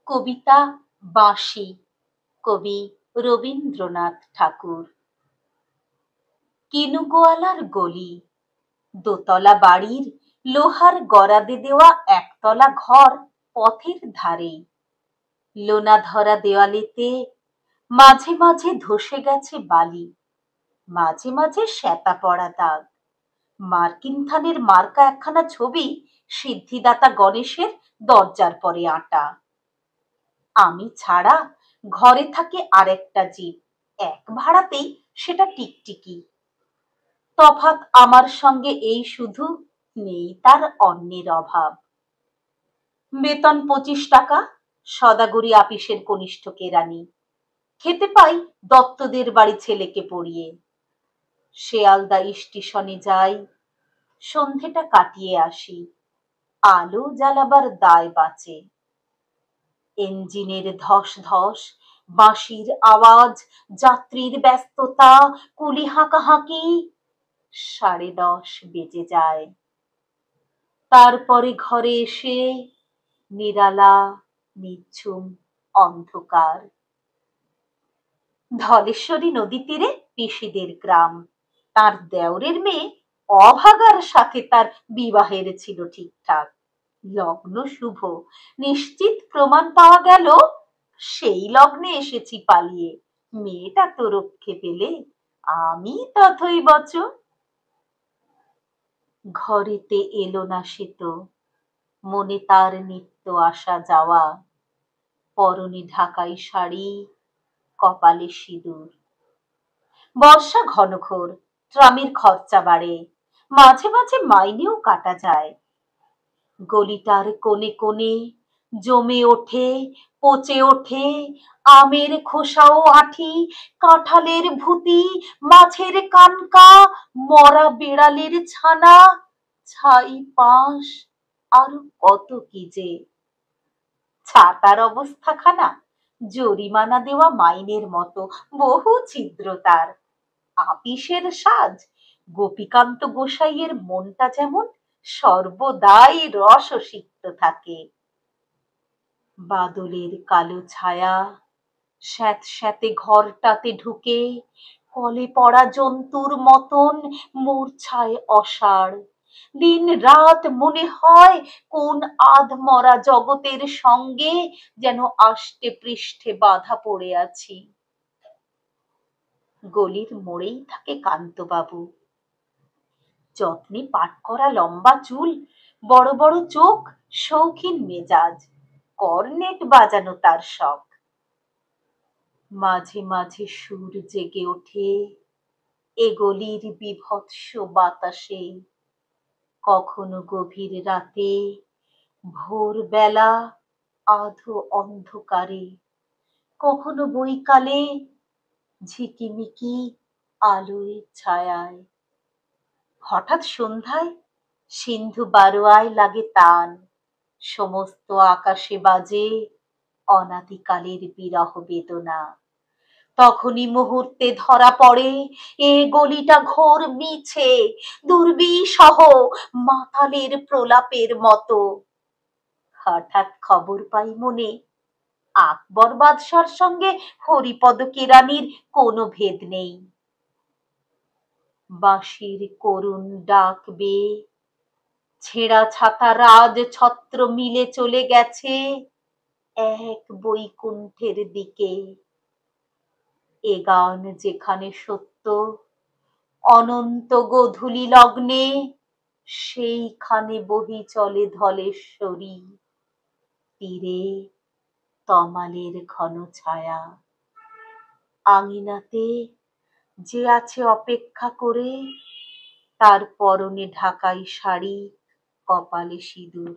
কবিতা বাঁশি, কবি রবীন্দ্রনাথ ঠাকুর। কিনুগোয়ালার গলি, দোতলা বাড়ির লোহার গরাদে দেওয়া একতলা ঘর পথের ধারেই। লোনা ধরা দেওয়ালেতে মাঝে মাঝে ধসে গেছে বালি, মাঝে মাঝে শ্যাতা পড়া দাগ। মার্কিন থানের মার্কা একখানা ছবি সিদ্ধিদাতা গণেশের দরজার পরে আঁটা। আমি ছাড়া ঘরে থাকে আরেকটা জীব, এক ভাড়াতেই, সেটা টিকটিকি। তফাৎ আমার সঙ্গে এই শুধু, নেই তার অন্যের অভাব। বেতন 25 টাকা, সদাগরি আপিসের কনিষ্ঠ কেরানি। খেতে পাই দত্তদের বাড়ি ছেলেকে পড়িয়ে। শেয়ালদা স্টেশনে যাই, সন্ধেটা কাটিয়ে আসি, আলো জ্বালাবার দায় বাঁচে। ইঞ্জিনের ধস ধস, বাঁশির আওয়াজ, যাত্রীর ব্যস্ততা, কুলি হাঁকাহাঁকি। 10:30 বেজে যায়। তারপরে ঘরে এসে নিরালা, নিঝুম অন্ধকার। ধলেশ্বরী নদী তীরে পিসিদের গ্রাম। তার দেওরের মেয়ে অভাগার সাথে তার বিবাহের ছিল ঠিকঠাক। লগ্ন শুভ, নিশ্চিত প্রমাণ পাওয়া গেল। সেই লগ্নে এসেছি পালিয়ে। মেয়েটা তো রক্ষে পেলে, আমি তথৈবচ। ঘরেতে এলো না সে তো, মনে তার নিত্য আসা যাওয়া। পরনে ঢাকাই শাড়ি, কপালে সিঁদুর। বর্ষা ঘনঘোর, ট্রামের খরচা বাড়ে, মাঝে মাঝে মাইনেও কাটা যায়। গলিটার কোণে কোণে জমে ওঠে, পচে ওঠে আমের খোসা ও আঁঠি, কাঁঠালের ভুতি, মাছের কানকা, মরা বেড়ালের ছানা, ছাই পাঁশ, আরো কত কি যে। ছাতার অবস্থা খানা জরিমানা দেওয়া মাইনের মতো, বহু ছিদ্র তার। আপিসের সাজ, গোপীকান্ত গোসাইয়ের মনটা যেমন সর্বদাই রসসিক্ত থাকে। বাদলের কালো ছায়া স্যাঁতস্যাঁতে ঘরটাতে ঢুকে কলে পড়া জন্তুর মতন মূর্ছায় অসাড়। দিন রাত মনে হয় কোন আধমরা জগতের সঙ্গে যেন আষ্টে পৃষ্ঠে বাঁধা পড়ে আছি। গলির মোড়েই থাকে কান্তবাবু। যত্নে পাট করা লম্বা চুল, বড় বড় চোখ, শৌখিন মেজাজ। কর্নেট বাজানো তার শখ। মাঝে মাঝে সুর জেগে ওঠে এ গলির বিভৎস বাতাসে। কখনো গভীর রাতে, ভোরবেলা আধো অন্ধকারে, কখনো বৈকালে ঝিকিমিকি আলোয় ছায়ায়। হঠাৎ সন্ধ্যায় সিন্ধু বারোয়ায় লাগে তান, সমস্ত আকাশে বাজে অনাদিকালের বিরহ বেদনা। তখনই মুহূর্তে ধরা পড়ে এ গলিটা ঘোর মিছে, দুর্বিষহ মাতালের প্রলাপের মতো। হঠাৎ খবর পাই মনে, আকবর বাদশার সঙ্গে হরিপদ কেরানির কোনো ভেদ নেই। বাঁশির করুণ ডাক বেয়ে ছেঁড়া ছাতা রাজ ছত্র মিলে চলে গেছে এক বৈকুণ্ঠের দিকে। এ গান যেখানে সত্য, অনন্ত গোধূলি লগ্নে সেইখানে বহি চলে ধলেশ্বরী। তীরে তমালের ঘন ছায়া। আঙিনাতে যে আছে অপেক্ষা করে, তার পরনে ঢাকাই শাড়ি, কপালে সিঁদুর।